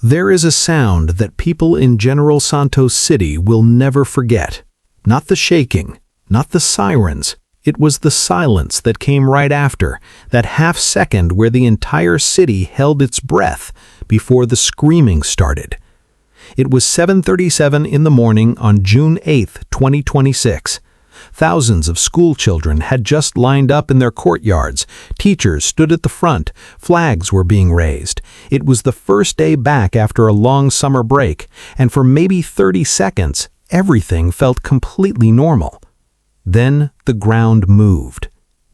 There is a sound that people in General Santos City will never forget. Not the shaking, not the sirens. It was the silence that came right after, that half second where the entire city held its breath before the screaming started. It was 7:37 in the morning on June 8, 2026. Thousands of school children had just lined up in their courtyards. Teachers stood at the front. Flags were being raised. It was the first day back after a long summer break, and for maybe 30 seconds, everything felt completely normal. Then the ground moved.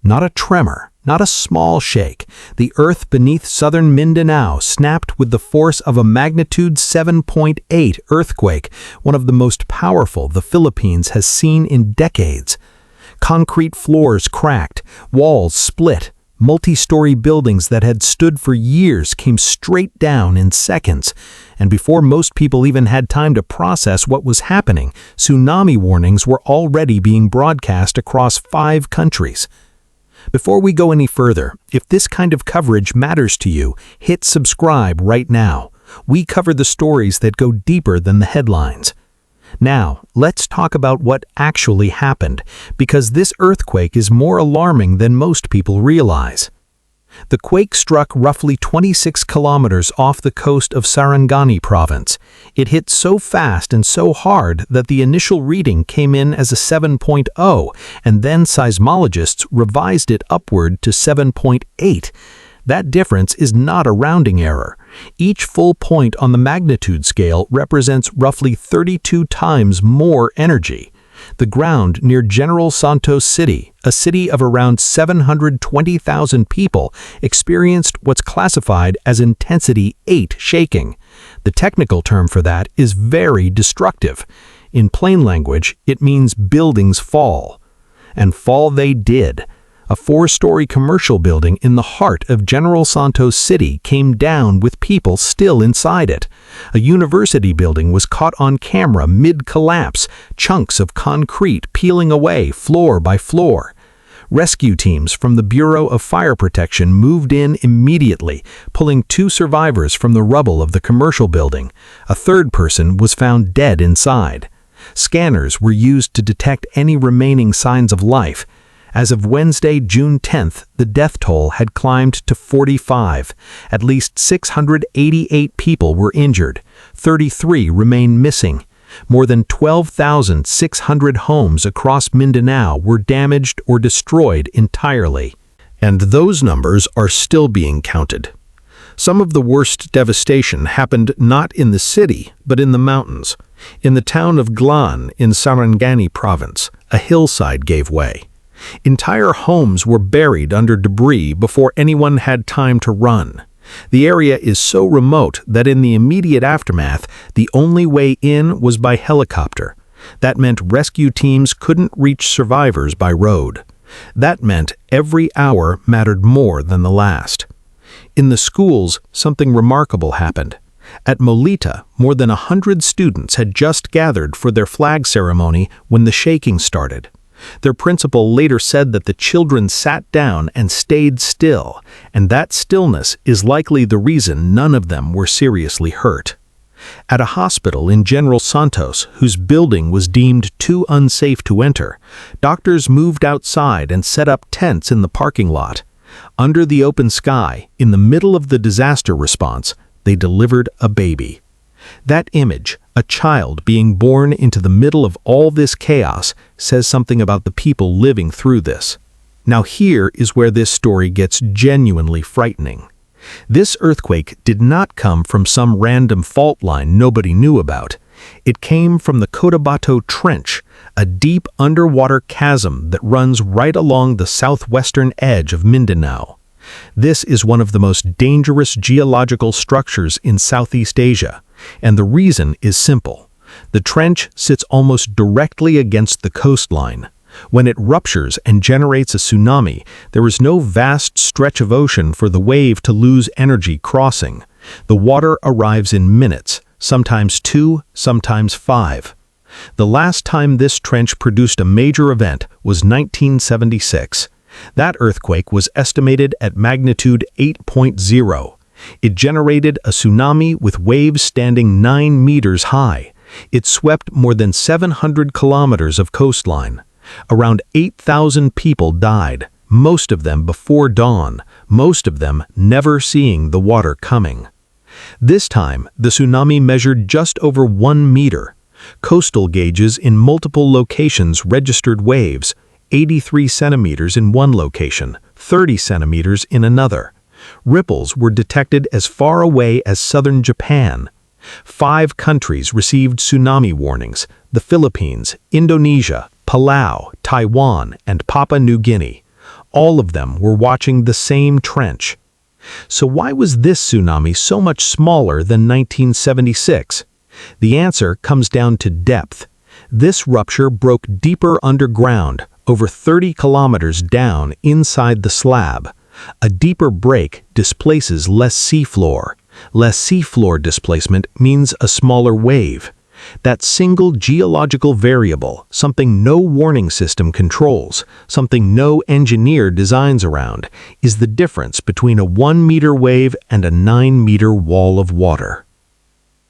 Not a tremor, not a small shake. The earth beneath southern Mindanao snapped with the force of a magnitude 7.8 earthquake, one of the most powerful the Philippines has seen in decades. Concrete floors cracked, walls split, multi-story buildings that had stood for years came straight down in seconds. And before most people even had time to process what was happening, tsunami warnings were already being broadcast across 5 countries. Before we go any further, if this kind of coverage matters to you, hit subscribe right now. We cover the stories that go deeper than the headlines. Now, let's talk about what actually happened, because this earthquake is more alarming than most people realize. The quake struck roughly 26 kilometers off the coast of Sarangani province. It hit so fast and so hard that the initial reading came in as a 7.0, and then seismologists revised it upward to 7.8. That difference is not a rounding error. Each full point on the magnitude scale represents roughly 32 times more energy. The ground near General Santos City, a city of around 720,000 people, experienced what's classified as intensity 8 shaking. The technical term for that is very destructive. In plain language, it means buildings fall. And fall they did. A 4-story commercial building in the heart of General Santos City came down with people still inside it. A university building was caught on camera mid-collapse, chunks of concrete peeling away floor by floor. Rescue teams from the Bureau of Fire Protection moved in immediately, pulling 2 survivors from the rubble of the commercial building. A third person was found dead inside. Scanners were used to detect any remaining signs of life. As of Wednesday, June 10th, the death toll had climbed to 45. At least 688 people were injured. 33 remain missing. More than 12,600 homes across Mindanao were damaged or destroyed entirely. And those numbers are still being counted. Some of the worst devastation happened not in the city, but in the mountains. In the town of Glan in Sarangani province, a hillside gave way. Entire homes were buried under debris before anyone had time to run. The area is so remote that in the immediate aftermath, the only way in was by helicopter. That meant rescue teams couldn't reach survivors by road. That meant every hour mattered more than the last. In the schools, something remarkable happened. At Molita, more than 100 students had just gathered for their flag ceremony when the shaking started. Their principal later said that the children sat down and stayed still, and that stillness is likely the reason none of them were seriously hurt. At a hospital in General Santos, whose building was deemed too unsafe to enter, doctors moved outside and set up tents in the parking lot. Under the open sky, in the middle of the disaster response, they delivered a baby. That image, a child being born into the middle of all this chaos, says something about the people living through this. Now here is where this story gets genuinely frightening. This earthquake did not come from some random fault line nobody knew about. It came from the Cotabato Trench, a deep underwater chasm that runs right along the southwestern edge of Mindanao. This is one of the most dangerous geological structures in Southeast Asia, and the reason is simple. The trench sits almost directly against the coastline. When it ruptures and generates a tsunami, there is no vast stretch of ocean for the wave to lose energy crossing. The water arrives in minutes, sometimes 2, sometimes 5. The last time this trench produced a major event was 1976. That earthquake was estimated at magnitude 8.0. It generated a tsunami with waves standing 9 meters high. It swept more than 700 kilometers of coastline. Around 8,000 people died, most of them before dawn, most of them never seeing the water coming. This time, the tsunami measured just over 1 meter. Coastal gauges in multiple locations registered waves, 83 centimeters in one location, 30 centimeters in another. Ripples were detected as far away as southern Japan. 5 countries received tsunami warnings: the Philippines, Indonesia, Palau, Taiwan, and Papua New Guinea. All of them were watching the same trench. So why was this tsunami so much smaller than 1976? The answer comes down to depth. This rupture broke deeper underground, over 30 kilometers down inside the slab. A deeper break displaces less seafloor. Less seafloor displacement means a smaller wave. That single geological variable, something no warning system controls, something no engineer designs around, is the difference between a 1-meter wave and a 9-meter wall of water.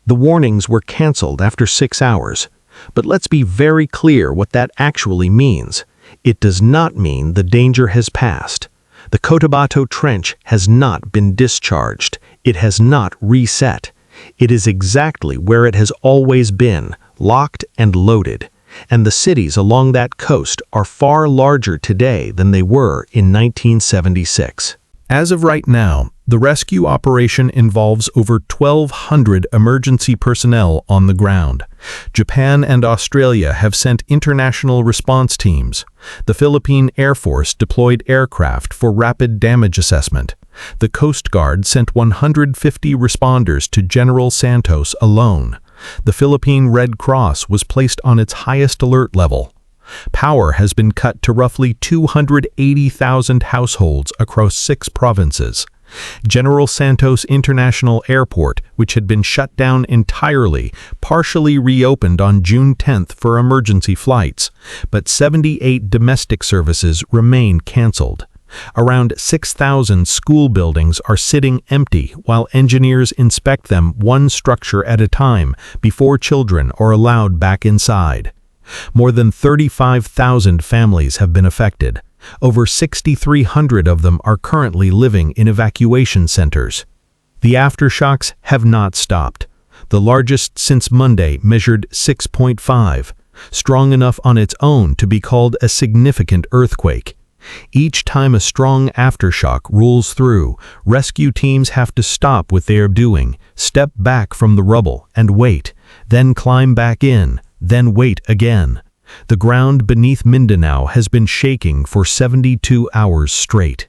The warnings were canceled after 6 hours, but let's be very clear what that actually means. It does not mean the danger has passed. The Cotabato Trench has not been discharged. It has not reset. It is exactly where it has always been, locked and loaded. And the cities along that coast are far larger today than they were in 1976. As of right now, the rescue operation involves over 1,200 emergency personnel on the ground. Japan and Australia have sent international response teams. The Philippine Air Force deployed aircraft for rapid damage assessment. The Coast Guard sent 150 responders to General Santos alone. The Philippine Red Cross was placed on its highest alert level. Power has been cut to roughly 280,000 households across 6 provinces. General Santos International Airport, which had been shut down entirely, partially reopened on June 10th for emergency flights, but 78 domestic services remain canceled. Around 6,000 school buildings are sitting empty while engineers inspect them one structure at a time before children are allowed back inside. More than 35,000 families have been affected. Over 6,300 of them are currently living in evacuation centers. The aftershocks have not stopped. The largest since Monday measured 6.5, strong enough on its own to be called a significant earthquake. Each time a strong aftershock rolls through, rescue teams have to stop what they are doing, step back from the rubble and wait, then climb back in, then wait again. The ground beneath Mindanao has been shaking for 72 hours straight.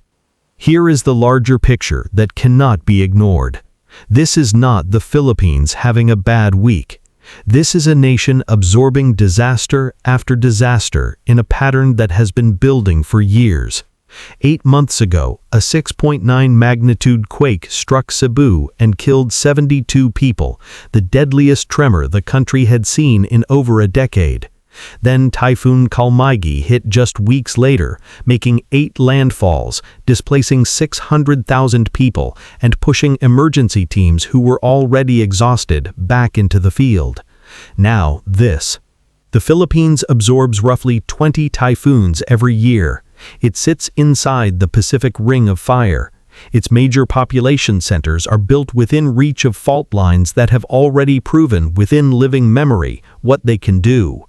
Here is the larger picture that cannot be ignored. This is not the Philippines having a bad week. This is a nation absorbing disaster after disaster in a pattern that has been building for years. 8 months ago, a 6.9 magnitude quake struck Cebu and killed 72 people, the deadliest tremor the country had seen in over a decade. Then Typhoon Kalmygi hit just weeks later, making 8 landfalls, displacing 600,000 people and pushing emergency teams who were already exhausted back into the field. Now this. The Philippines absorbs roughly 20 typhoons every year. It sits inside the Pacific Ring of Fire. Its major population centers are built within reach of fault lines that have already proven within living memory what they can do.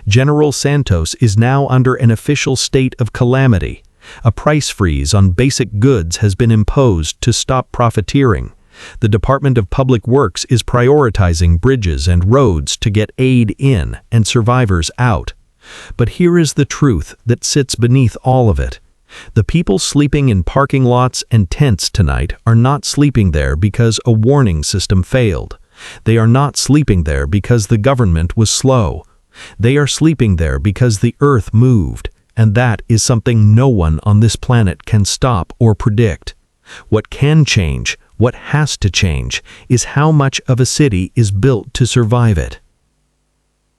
General Santos is now under an official state of calamity. A price freeze on basic goods has been imposed to stop profiteering. The Department of Public Works is prioritizing bridges and roads to get aid in and survivors out. But here is the truth that sits beneath all of it. The people sleeping in parking lots and tents tonight are not sleeping there because a warning system failed. They are not sleeping there because the government was slow. They are sleeping there because the earth moved, and that is something no one on this planet can stop or predict. What can change, what has to change, is how much of a city is built to survive it.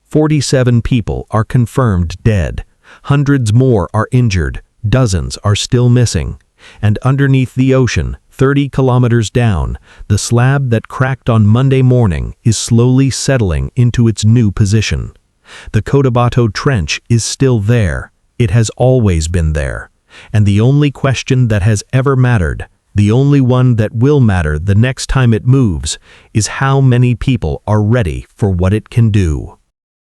47 people are confirmed dead. Hundreds more are injured. Dozens are still missing. And underneath the ocean, 30 kilometers down, the slab that cracked on Monday morning is slowly settling into its new position. The Cotabato Trench is still there. It has always been there. And the only question that has ever mattered, the only one that will matter the next time it moves, is how many people are ready for what it can do.